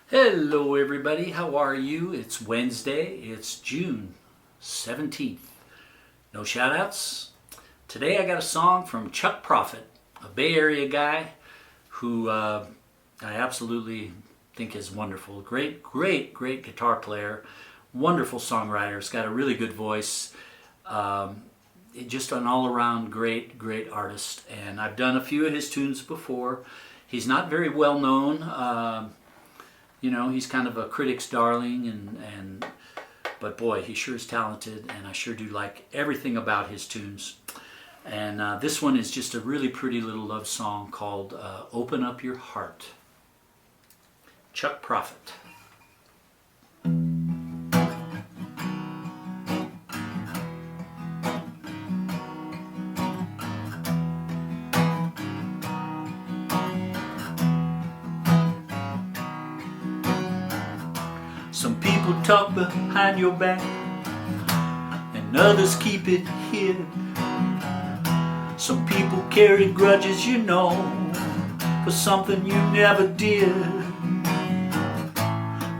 Hello everybody, how are you? It's Wednesday, it's June 17th. No shout outs. Today I got a song from Chuck Prophet, a Bay Area guy who I absolutely think is wonderful. Great guitar player, wonderful songwriter. He's got a really good voice. Just an all-around great artist, and I've done a few of his tunes before. He's not very well known. He's kind of a critic's darling, but boy, he sure is talented, and I sure do like everything about his tunes. And this one is just a really pretty little love song called Open Up Your Heart. Chuck Prophet. Some people talk behind your back, and others keep it hid. Some people carry grudges, for something you never did.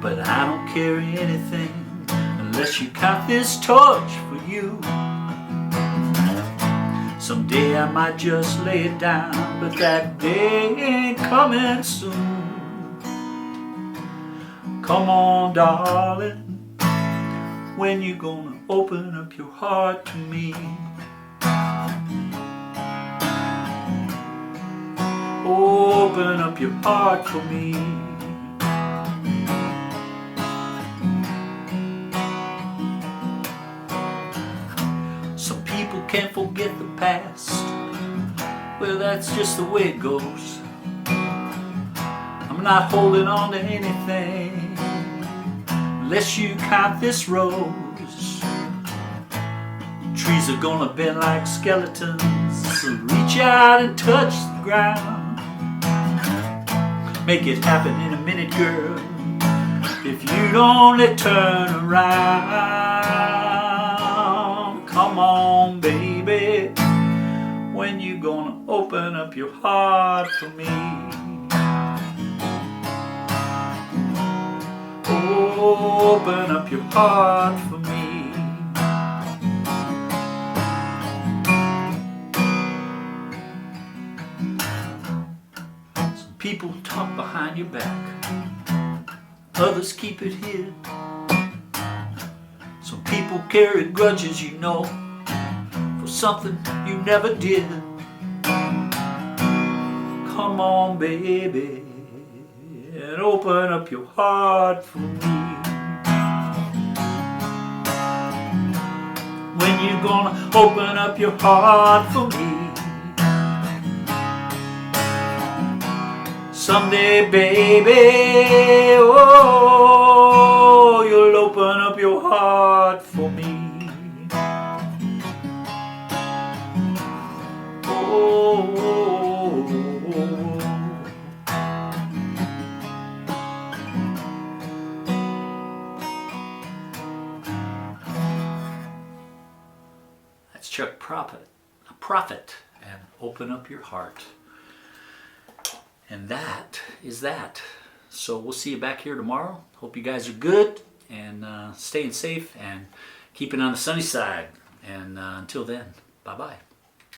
But I don't carry anything unless you count this torch for you. Someday I might just lay it down, but that day ain't coming soon. Come on, darling, when you gonna open up your heart to me? Open up your heart for me. Some people can't forget the past. Well, that's just the way it goes. I'm not holding on to anything unless you count this rose. Trees are gonna bend like skeletons, so reach out and touch the ground. Make it happen in a minute, girl, if you'd only turn around. Come on, baby, when you gonna open up your heart for me? Open up your heart for me. Some people talk behind your back, others keep it hid. Some people carry grudges, for something you never did. Come on, baby, and open up your heart for me. When you gonna open up your heart for me? Someday, baby, oh, you'll open up your heart for me. Oh, that's Chuck Prophet, and Open Up Your Heart. And that is that. So we'll see you back here tomorrow. Hope you guys are good and staying safe and keeping on the sunny side. And until then, bye-bye.